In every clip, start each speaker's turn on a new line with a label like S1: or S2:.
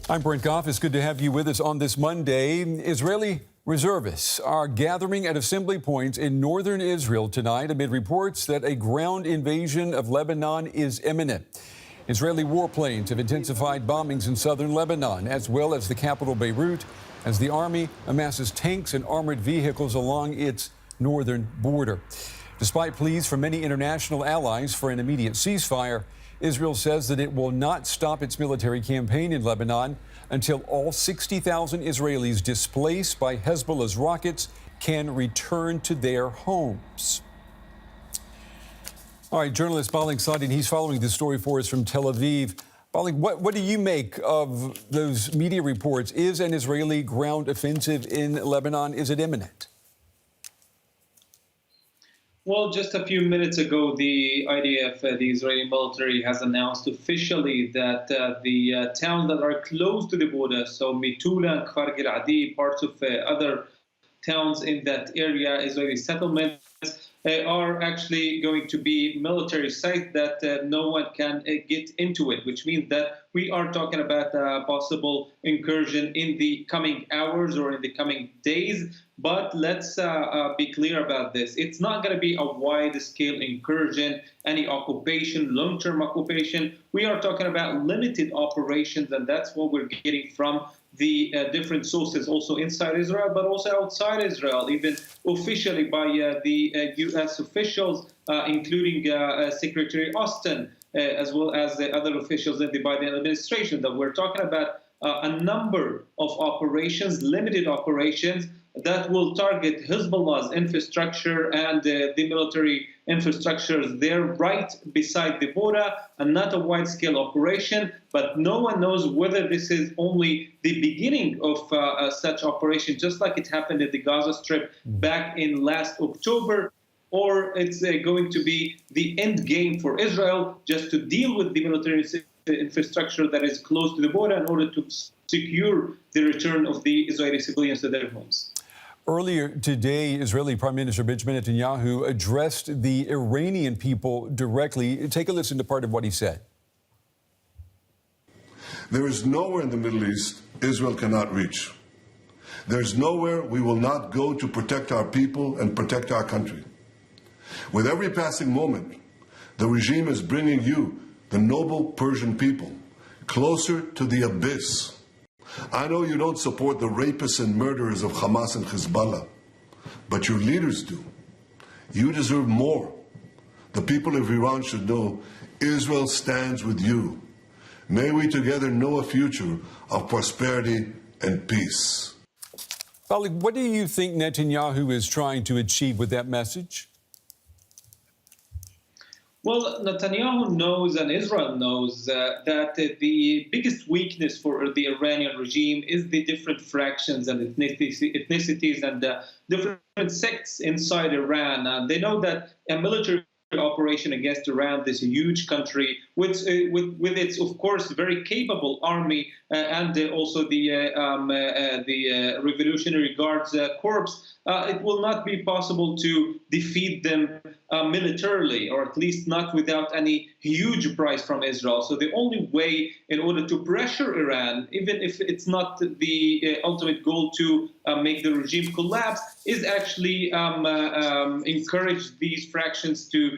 S1: I'm Brent Goff. It's good to have you with us on this Monday. Israeli reservists are gathering at assembly points in northern Israel tonight amid reports that a ground invasion of Lebanon is imminent. Israeli warplanes have intensified bombings in southern Lebanon, as well as the capital Beirut, as the army amasses tanks and armored vehicles along its northern border. Despite pleas from many international allies for an immediate ceasefire, Israel says that it will not stop its military campaign in Lebanon until all 60,000 Israelis displaced by Hezbollah's rockets can return to their homes. All right, journalist Balik Sadin, he's following this story for us from Tel Aviv. Balik, what do you make of those media reports? Is an Israeli ground offensive in Lebanon, is it imminent?
S2: Well, just a few minutes ago, the IDF, the Israeli military, has announced officially that the towns that are close to the border, so Mitula and Kfar Gil-Adi, parts of other towns in that area, Israeli settlements, are actually going to be military sites that no one can get into it, which means that we are talking about a possible incursion in the coming hours or in the coming days. But let's be clear about this. It's not going to be a wide-scale incursion, any occupation, long-term occupation. We are talking about limited operations, and that's what we're getting from the different sources, also inside Israel, but also outside Israel, even officially by the U.S. officials, including Secretary Austin, as well as the other officials in the Biden administration, that we're talking about a number of operations, limited operations, that will target Hezbollah's infrastructure and the military infrastructures there right beside the border, and not a wide-scale operation. But no one knows whether this is only the beginning of such operation, just like it happened at the Gaza Strip back in last October, or it's going to be the end game for Israel, just to deal with the military infrastructure that is close to the border in order to secure the return of the Israeli civilians to their homes.
S1: Earlier today, Israeli Prime Minister Benjamin Netanyahu addressed the Iranian people directly. Take a listen to part of what he said.
S3: There is nowhere in the Middle East Israel cannot reach. There's nowhere we will not go to protect our people and protect our country. With every passing moment, the regime is bringing you, the noble Persian people, closer to the abyss. I know you don't support the rapists and murderers of Hamas and Hezbollah, but your leaders do. You deserve more. The people of Iran should know Israel stands with you. May we together know a future of prosperity and peace.
S1: Balik, what do you think Netanyahu is trying to achieve with that message?
S2: Well, Netanyahu knows and Israel knows that the biggest weakness for the Iranian regime is the different fractions and ethnicities and different sects inside Iran. They know that a military operation against Iran, this huge country, with its, of course, very capable army and also the Revolutionary Guards Corps, it will not be possible to defeat them militarily, or at least not without any huge price from Israel. So the only way in order to pressure Iran, even if it's not the ultimate goal to make the regime collapse, is actually encourage these fractions to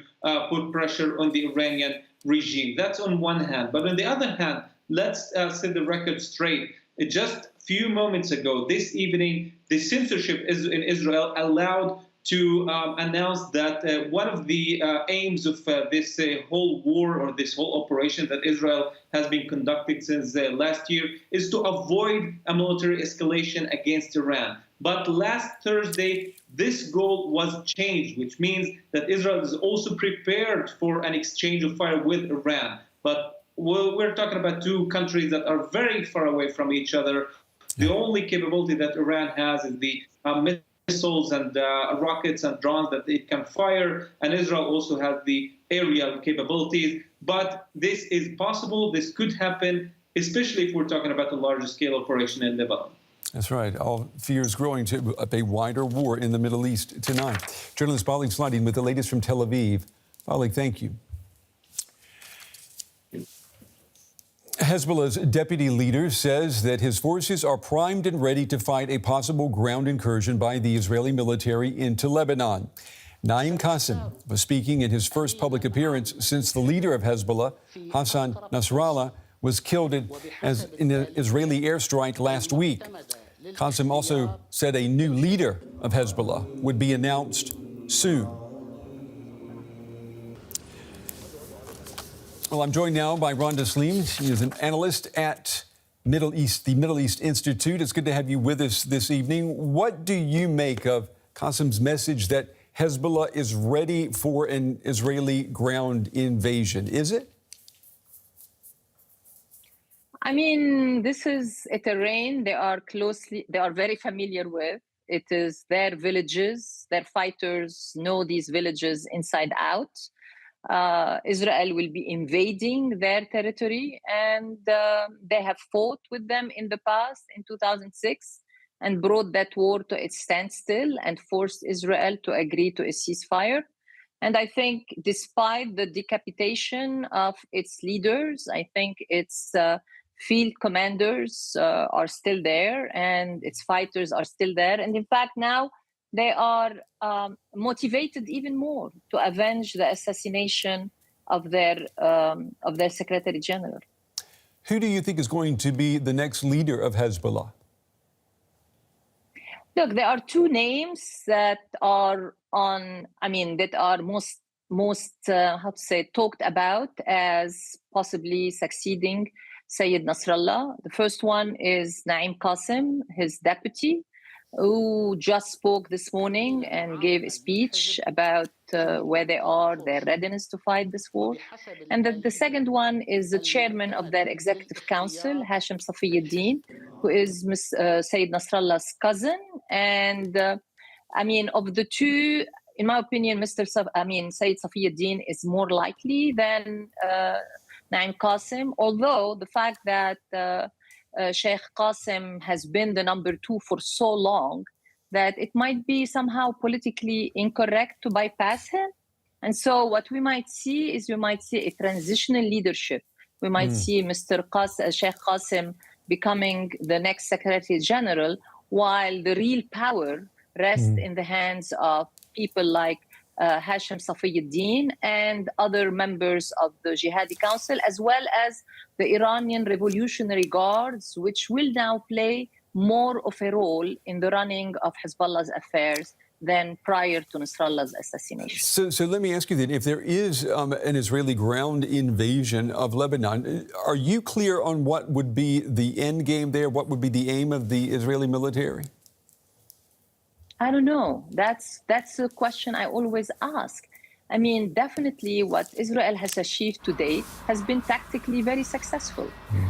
S2: put pressure on the Iranian regime. That's on one hand. But on the other hand, let's set the record straight. Just a few moments ago, this evening, the censorship in Israel allowed to announce that one of the aims of this whole war, or this whole operation that Israel has been conducting since last year, is to avoid a military escalation against Iran. But last Thursday, this goal was changed, which means that Israel is also prepared for an exchange of fire with Iran. But we're talking about two countries that are very far away from each other. The only capability that Iran has is the missiles and rockets and drones that it can fire, and Israel also has the aerial capabilities. But this is possible, this could happen, especially if we're talking about a larger scale operation in Lebanon.
S1: That's right. All fears growing to a wider war in the Middle East tonight. Journalist Balik Sadin with the latest from Tel Aviv. Balik, thank you. Hezbollah's deputy leader says that his forces are primed and ready to fight a possible ground incursion by the Israeli military into Lebanon. Naim Qassem was speaking in his first public appearance since the leader of Hezbollah, Hassan Nasrallah, was killed in an Israeli airstrike last week. Qassem also said a new leader of Hezbollah would be announced soon. Well, I'm joined now by Rhonda Sleem. She is an analyst at the Middle East Institute. It's good to have you with us this evening. What do you make of Qassem's message that Hezbollah is ready for an Israeli ground invasion? Is it?
S4: I mean, this is a terrain they are very familiar with. It is their villages. Their fighters know these villages inside out. Israel will be invading their territory, and they have fought with them in the past in 2006 and brought that war to its standstill and forced Israel to agree to a ceasefire. And I think despite the decapitation of its leaders, I think its field commanders are still there and its fighters are still there. And in fact, now they are motivated even more to avenge the assassination of their Secretary General.
S1: Who do you think is going to be the next leader of Hezbollah?
S4: Look, there are two names that are most talked about as possibly succeeding Sayyid Nasrallah. The first one is Naim Qassem, his deputy, who just spoke this morning and gave a speech about where they are, their readiness to fight this war. And the second one is the chairman of their executive council, Hashim Safiyuddin, who is Sayyid Nasrallah's cousin. And of the two, in my opinion, Sayyid Safiyuddin is more likely than Naim Qassem, although the fact that Sheikh Qassem has been the number two for so long that it might be somehow politically incorrect to bypass him. And so what we might see is a transitional leadership. We might see Sheikh Qassem becoming the next Secretary General, while the real power rests in the hands of people like Hashim Safiyuddin and other members of the Jihadi Council, as well as the Iranian Revolutionary Guards, which will now play more of a role in the running of Hezbollah's affairs than prior to Nasrallah's assassination.
S1: So let me ask you then, if there is an Israeli ground invasion of Lebanon, are you clear on what would be the end game there? What would be the aim of the Israeli military?
S4: I don't know. That's a question I always ask. I mean, definitely what Israel has achieved to date has been tactically very successful,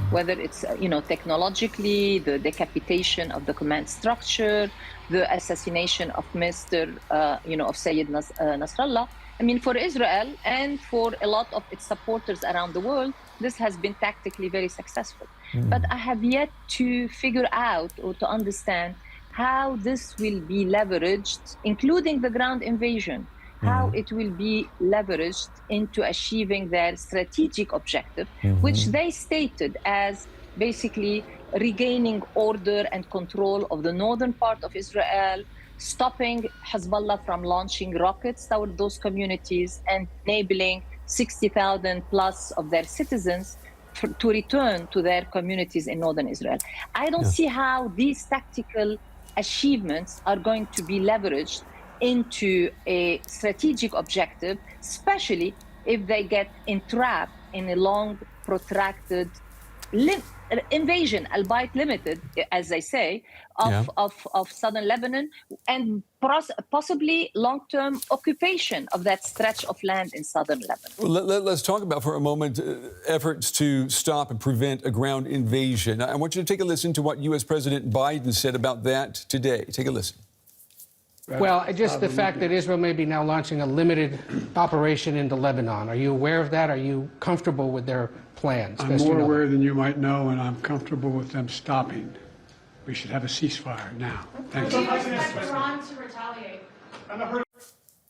S4: whether it's, technologically, the decapitation of the command structure, the assassination of of Sayyid Nasrallah. I mean, for Israel and for a lot of its supporters around the world, this has been tactically very successful. But I have yet to figure out or to understand how this will be leveraged, including the ground invasion, how it will be leveraged into achieving their strategic objective, which they stated as basically regaining order and control of the northern part of Israel, stopping Hezbollah from launching rockets toward those communities, and enabling 60,000 plus of their citizens to return to their communities in northern Israel. I don't see how these tactical achievements are going to be leveraged into a strategic objective, especially if they get entrapped in a long, protracted invasion, albeit limited, as they say, of southern Lebanon, and possibly long-term occupation of that stretch of land in southern Lebanon.
S1: Well, let's talk about for a moment efforts to stop and prevent a ground invasion. I want you to take a listen to what U.S. President Biden said about that today. Take a listen.
S5: Well, just the fact that Israel may be now launching a limited operation into Lebanon. Are you aware of that? Are you comfortable with their plans?
S6: I'm more aware than you might know, and I'm comfortable with them stopping. We should have a ceasefire now. Thank you.
S7: Do you expect Iran to retaliate?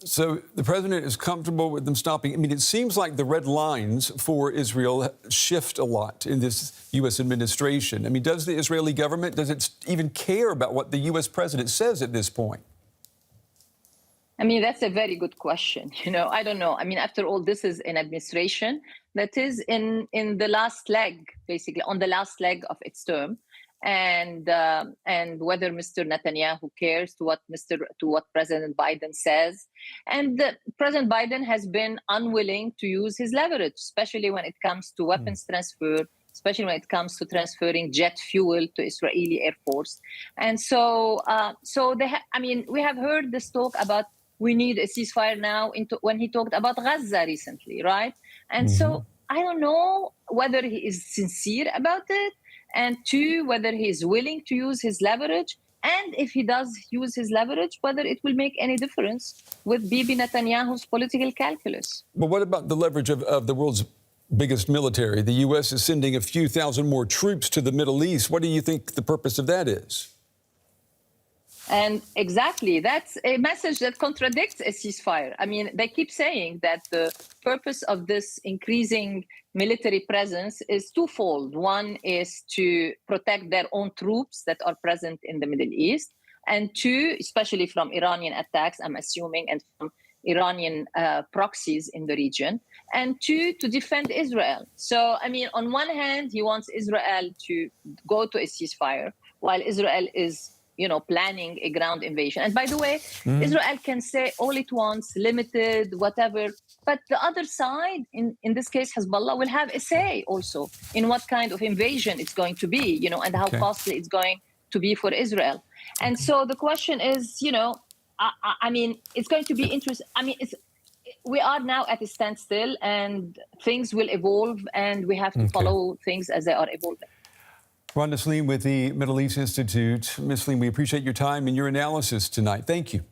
S1: So the president is comfortable with them stopping. I mean, it seems like the red lines for Israel shift a lot in this U.S. administration. I mean, does the Israeli government, does it even care about what the U.S. president says at this point?
S4: I mean, that's a very good question. I don't know. I mean, after all, this is an administration that is in the last leg, basically, on the last leg of its term. And whether Mr. Netanyahu cares to what President Biden says, and President Biden has been unwilling to use his leverage, especially when it comes to weapons transfer, especially when it comes to transferring jet fuel to Israeli Air Force. And so, we have heard this talk about we need a ceasefire now when he talked about Gaza recently, right? And so I don't know whether he is sincere about it. And two, whether he is willing to use his leverage. And if he does use his leverage, whether it will make any difference with Bibi Netanyahu's political calculus.
S1: But what about the leverage of the world's biggest military? The U.S. is sending a few thousand more troops to the Middle East. What do you think the purpose of that is?
S4: And exactly, that's a message that contradicts a ceasefire. I mean, they keep saying that the purpose of this increasing military presence is twofold. One is to protect their own troops that are present in the Middle East. And two, especially from Iranian attacks, I'm assuming, and from Iranian proxies in the region. And two, to defend Israel. So, I mean, on one hand, he wants Israel to go to a ceasefire, while Israel is planning a ground invasion. And by the way, Israel can say all it wants, limited, whatever. But the other side, in this case, Hezbollah, will have a say also in what kind of invasion it's going to be, and how costly it's going to be for Israel. And so the question is, I mean, it's going to be interesting. I mean, we are now at a standstill and things will evolve and we have to follow things as they are evolving.
S1: Ron Naslim with the Middle East Institute. Ms. Naslim, we appreciate your time and your analysis tonight. Thank you.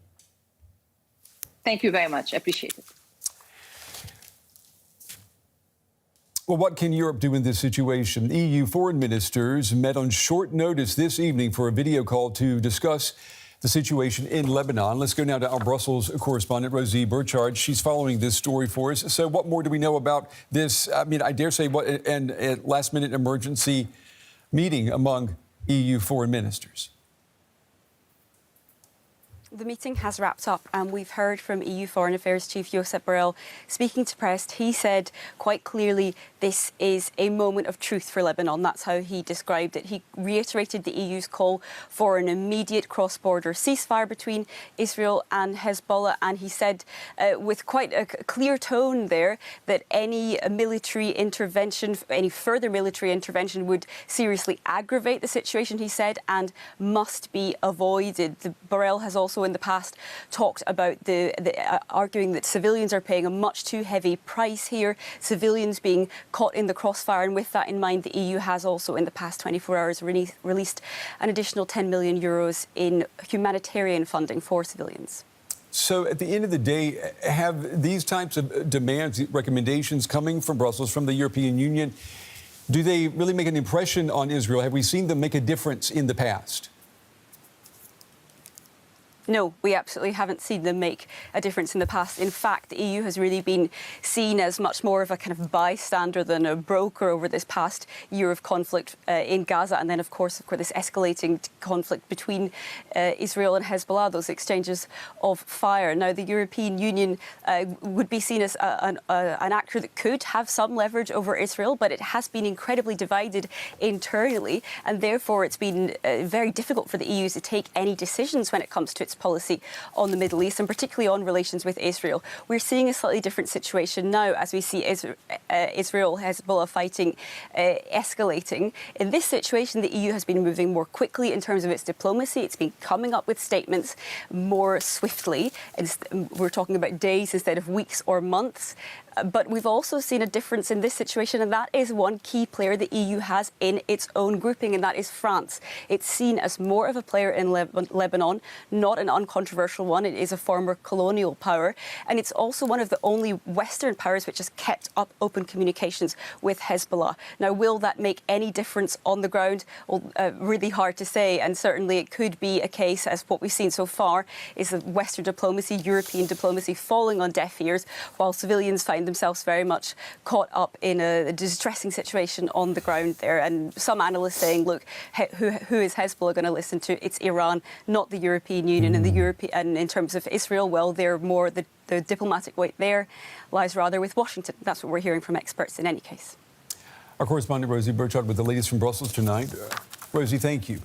S4: Thank you very much. I appreciate it.
S1: Well, what can Europe do in this situation? EU foreign ministers met on short notice this evening for a video call to discuss the situation in Lebanon. Let's go now to our Brussels correspondent, Rosie Burchard. She's following this story for us. So what more do we know about this? I mean, I dare say, a last-minute emergency meeting among EU foreign ministers?
S7: The meeting has wrapped up and we've heard from EU Foreign Affairs Chief Josep Borrell speaking to press. He said quite clearly this is a moment of truth for Lebanon. That's how he described it. He reiterated the EU's call for an immediate cross-border ceasefire between Israel and Hezbollah. And he said with quite a clear tone there that any military intervention, any further military intervention would seriously aggravate the situation, he said, and must be avoided. Borrell has also in the past talked about arguing that civilians are paying a much too heavy price here, civilians being caught in the crossfire. And with that in mind, the EU has also in the past 24 hours released an additional 10 million euros in humanitarian funding for civilians.
S1: So at the end of the day, have these types of demands, recommendations coming from Brussels, from the European Union, do they really make an impression on Israel? Have we seen them make a difference in the past?
S7: No, we absolutely haven't seen them make a difference in the past. In fact, the EU has really been seen as much more of a kind of bystander than a broker over this past year of conflict in Gaza. And then, of course, this escalating conflict between Israel and Hezbollah, those exchanges of fire. Now, the European Union would be seen as an actor that could have some leverage over Israel, but it has been incredibly divided internally. And therefore, it's been very difficult for the EU to take any decisions when it comes to its policy on the Middle East, and particularly on relations with Israel. We're seeing a slightly different situation now as we see Israel, Hezbollah fighting escalating. In this situation, the EU has been moving more quickly in terms of its diplomacy. It's been coming up with statements more swiftly. We're talking about days instead of weeks or months. But we've also seen a difference in this situation, and that is one key player the EU has in its own grouping, and that is France. It's seen as more of a player in Lebanon, not an uncontroversial one. It is a former colonial power, and it's also one of the only Western powers which has kept up open communications with Hezbollah. Now, will that make any difference on the ground? Well, really hard to say, and certainly it could be a case, as what we've seen so far, is that Western diplomacy, European diplomacy falling on deaf ears, while civilians find themselves very much caught up in a distressing situation on the ground there. And some analysts saying, look, who is Hezbollah going to listen to? It's Iran, not the European Union. And in terms of Israel, well, they're more the diplomatic weight there lies rather with Washington. That's what we're hearing from experts in any case.
S1: Our correspondent Rosie Burchard with the latest from Brussels tonight. Rosie, thank you.